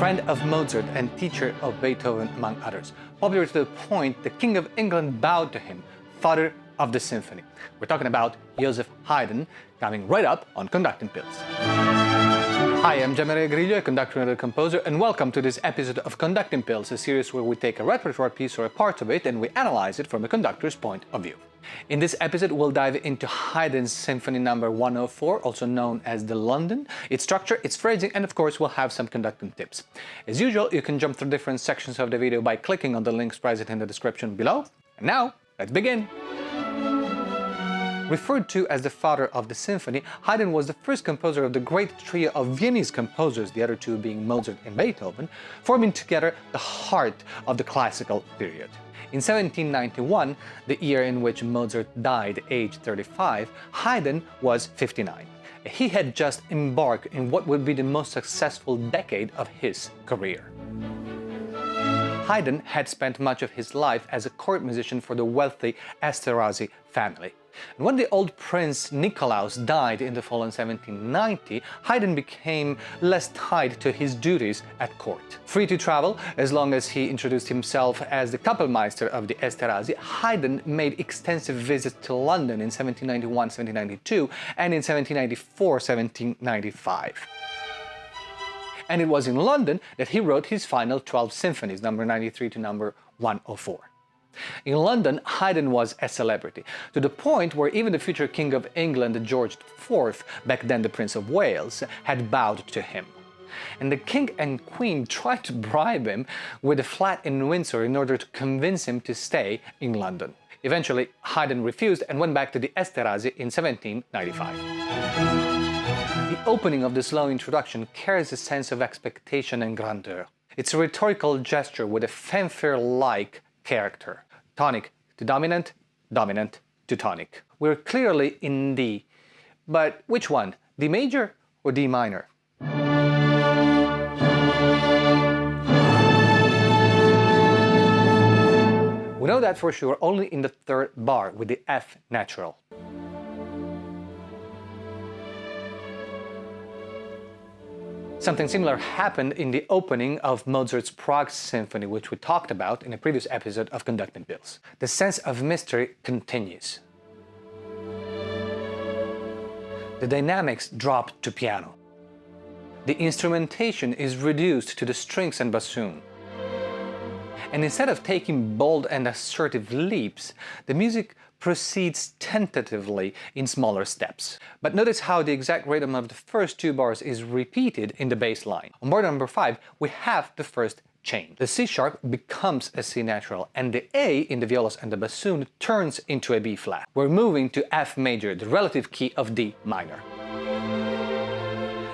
friend of Mozart and teacher of Beethoven, among others. Popular to the point the King of England bowed to him, father of the symphony. We're talking about Joseph Haydn, coming right up on Conducting Pills. Hi, I'm Gianmaria Griglio, a conductor and a composer, and welcome to this episode of Conducting Pills, a series where we take a repertoire piece or a part of it and we analyze it from a conductor's point of view. In this episode, we'll dive into Haydn's Symphony number 104, also known as the London, its structure, its phrasing, and of course we'll have some conducting tips. As usual, you can jump through different sections of the video by clicking on the links present in the description below. And now, let's begin! Referred to as the father of the symphony, Haydn was the first composer of the great trio of Viennese composers, the other two being Mozart and Beethoven, forming together the heart of the classical period. In 1791, the year in which Mozart died aged 35, Haydn was 59. He had just embarked in what would be the most successful decade of his career. Haydn had spent much of his life as a court musician for the wealthy Esterhazy family. And when the old Prince Nikolaus died in the fall in 1790, Haydn became less tied to his duties at court. Free to travel, as long as he introduced himself as the Kapellmeister of the Esterhazy, Haydn made extensive visits to London in 1791-1792 and in 1794-1795. And it was in London that he wrote his final 12 symphonies, number 93 to number 104. In London, Haydn was a celebrity, to the point where even the future King of England, George IV, back then the Prince of Wales, had bowed to him. And the King and Queen tried to bribe him with a flat in Windsor in order to convince him to stay in London. Eventually, Haydn refused and went back to the Esterhazy in 1795. The opening of the slow introduction carries a sense of expectation and grandeur. It's a rhetorical gesture with a fanfare-like character. Tonic to dominant, dominant to tonic. We're clearly in D, but which one? D major or D minor? We know that for sure only in the third bar with the F natural. Something similar happened in the opening of Mozart's Prague Symphony, which we talked about in a previous episode of Conducting Pills. The sense of mystery continues. The dynamics drop to piano. The instrumentation is reduced to the strings and bassoon. And instead of taking bold and assertive leaps, the music proceeds tentatively in smaller steps. But notice how the exact rhythm of the first two bars is repeated in the bass line. On bar number 5, we have the first change. The C sharp becomes a C natural, and the A in the violas and the bassoon turns into a B flat. We're moving to F major, the relative key of D minor.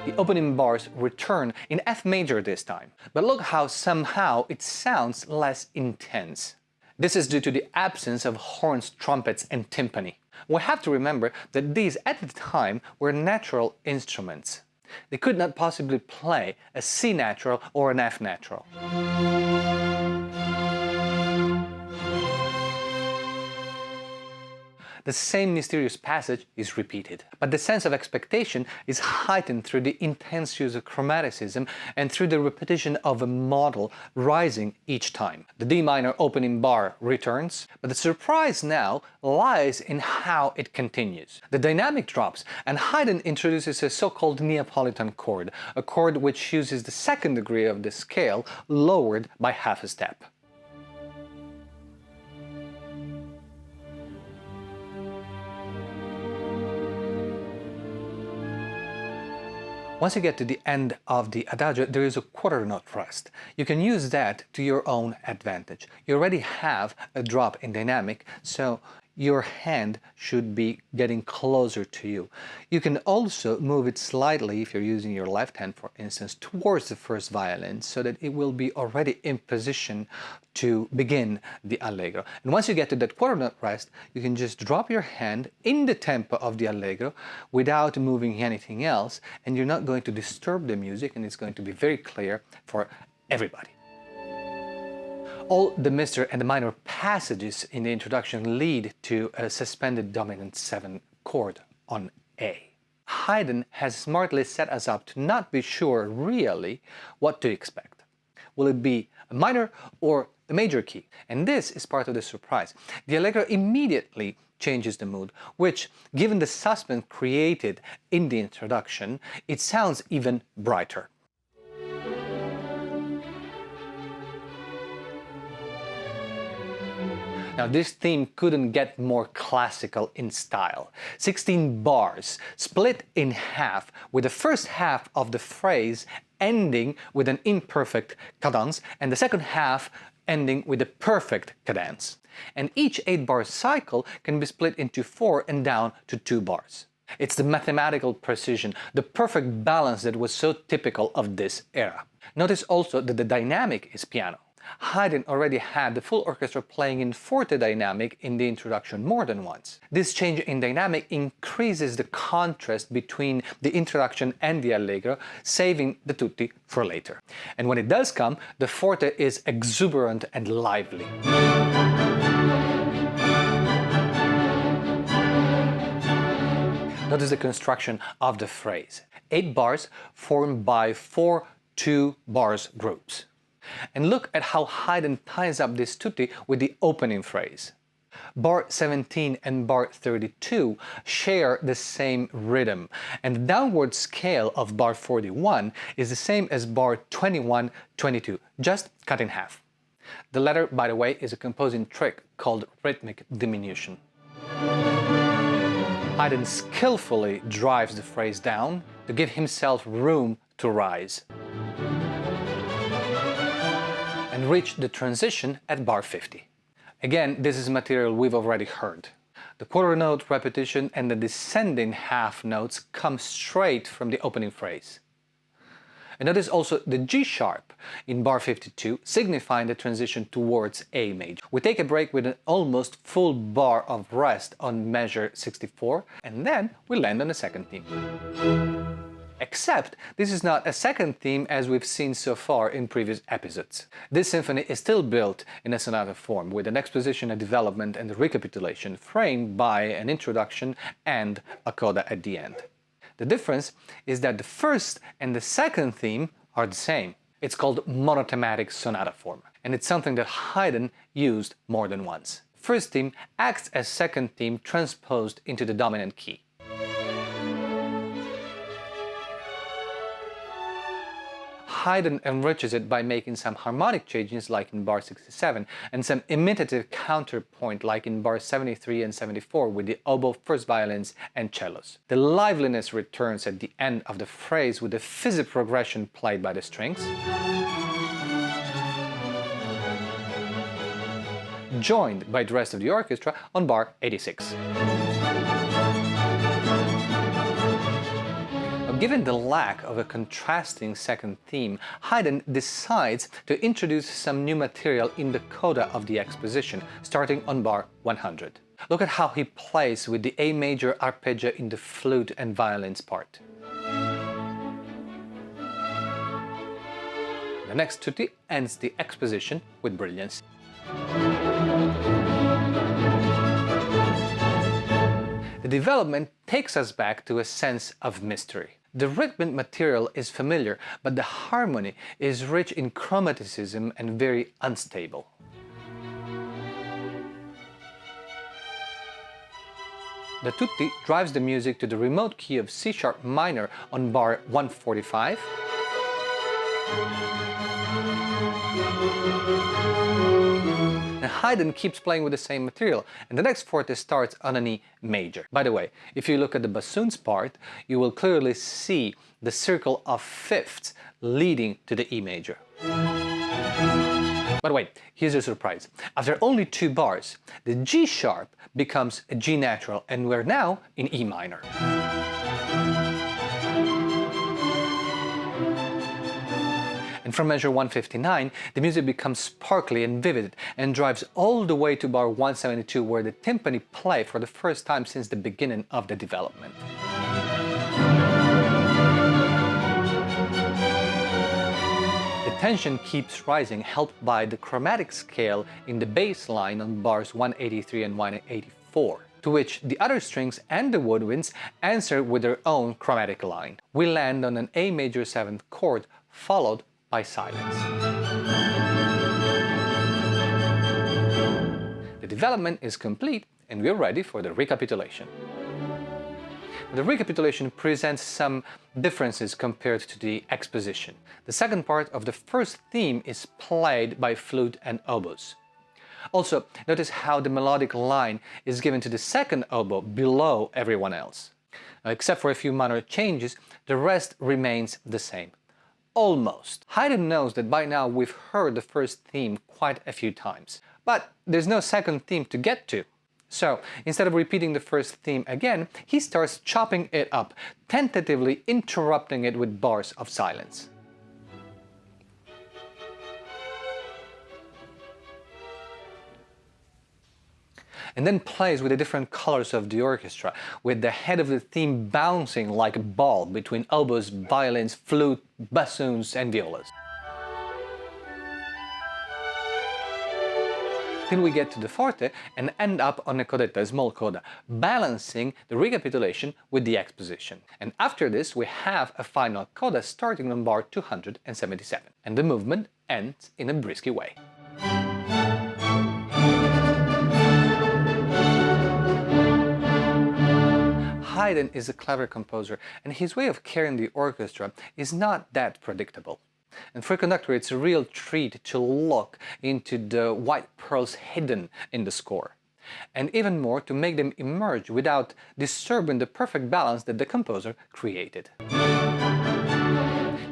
The opening bars return in F major this time, but look how somehow it sounds less intense. This is due to the absence of horns, trumpets, and timpani. We have to remember that these at the time were natural instruments. They could not possibly play a C natural or an F natural. The same mysterious passage is repeated, but the sense of expectation is heightened through the intense use of chromaticism and through the repetition of a model rising each time. The D minor opening bar returns, but the surprise now lies in how it continues. The dynamic drops, and Haydn introduces a so-called Neapolitan chord, a chord which uses the second degree of the scale lowered by half a step. Once you get to the end of the Adagio, there is a quarter note rest. You can use that to your own advantage. You already have a drop in dynamic, so your hand should be getting closer to you. You can also move it slightly, if you're using your left hand for instance, towards the first violin so that it will be already in position to begin the Allegro. And once you get to that quarter note rest, you can just drop your hand in the tempo of the Allegro without moving anything else, and you're not going to disturb the music, and it's going to be very clear for everybody. All the major and the minor passages in the introduction lead to a suspended dominant 7 chord on A. Haydn has smartly set us up to not be sure really what to expect. Will it be a minor or a major key? And this is part of the surprise. The Allegro immediately changes the mood, which, given the suspense created in the introduction, it sounds even brighter. Now, this theme couldn't get more classical in style. 16 bars, split in half, with the first half of the phrase ending with an imperfect cadence, and the second half ending with a perfect cadence. And each 8-bar cycle can be split into 4 and down to 2 bars. It's the mathematical precision, the perfect balance that was so typical of this era. Notice also that the dynamic is piano. Haydn already had the full orchestra playing in forte dynamic in the introduction more than once. This change in dynamic increases the contrast between the introduction and the Allegro, saving the tutti for later. And when it does come, the forte is exuberant and lively. Notice the construction of the phrase. 8 bars formed by 4 2-bars groups. And look at how Haydn ties up this tutti with the opening phrase. Bar 17 and bar 32 share the same rhythm, and the downward scale of bar 41 is the same as bar 21-22, just cut in half. The latter, by the way, is a composing trick called rhythmic diminution. Haydn skillfully drives the phrase down to give himself room to rise, and reach the transition at bar 50. Again, this is material we've already heard. The quarter note repetition and the descending half notes come straight from the opening phrase. And notice also the G sharp in bar 52, signifying the transition towards A major. We take a break with an almost full bar of rest on measure 64, and then we land on the second theme. Except this is not a second theme as we've seen so far in previous episodes. This symphony is still built in a sonata form, with an exposition, a development and a recapitulation framed by an introduction and a coda at the end. The difference is that the first and the second theme are the same. It's called monothematic sonata form, and it's something that Haydn used more than once. First theme acts as second theme transposed into the dominant key. Haydn enriches it by making some harmonic changes like in bar 67 and some imitative counterpoint like in bar 73 and 74 with the oboe, first violins and cellos. The liveliness returns at the end of the phrase with the fizzy progression played by the strings, joined by the rest of the orchestra on bar 86. Given the lack of a contrasting second theme, Haydn decides to introduce some new material in the coda of the exposition, starting on bar 100. Look at how he plays with the A major arpeggio in the flute and violins part. The next tutti ends the exposition with brilliance. The development takes us back to a sense of mystery. The rhythmic material is familiar, but the harmony is rich in chromaticism and very unstable. The tutti drives the music to the remote key of C sharp minor on bar 145, and Haydn keeps playing with the same material, and the next forte starts on an E major. By the way, if you look at the bassoons part, you will clearly see the circle of fifths leading to the E major. But wait, here's a surprise. After only 2 bars, the G sharp becomes a G natural, and we're now in E minor. And from measure 159, the music becomes sparkly and vivid and drives all the way to bar 172, where the timpani play for the first time since the beginning of the development. The tension keeps rising, helped by the chromatic scale in the bass line on bars 183 and 184. To which the other strings and the woodwinds answer with their own chromatic line. We land on an A major 7th chord, followed by silence. The development is complete and we're ready for the recapitulation. The recapitulation presents some differences compared to the exposition. The second part of the first theme is played by flute and oboes. Also, notice how the melodic line is given to the second oboe below everyone else. Now, except for a few minor changes, the rest remains the same. Almost. Haydn knows that by now we've heard the first theme quite a few times. But there's no second theme to get to. So, instead of repeating the first theme again, he starts chopping it up, tentatively interrupting it with bars of silence. And then plays with the different colors of the orchestra, with the head of the theme bouncing like a ball between oboes, violins, flute, bassoons and violas. Till we get to the forte and end up on a codetta, a small coda, balancing the recapitulation with the exposition. And after this we have a final coda starting on bar 277. And the movement ends in a brisky way. Haydn is a clever composer, and his way of carrying the orchestra is not that predictable. And for a conductor, it's a real treat to look into the white pearls hidden in the score, and even more to make them emerge without disturbing the perfect balance that the composer created.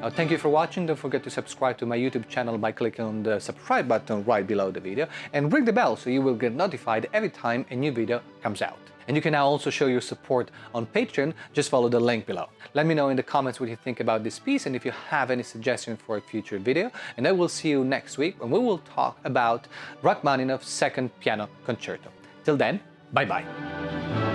Now, thank you for watching. Don't forget to subscribe to my YouTube channel by clicking on the subscribe button right below the video and ring the bell so you will get notified every time a new video comes out. And you can now also show your support on Patreon, just follow the link below. Let me know in the comments what you think about this piece and if you have any suggestions for a future video, and I will see you next week when we will talk about Rachmaninoff's Second Piano Concerto. Till then, bye-bye.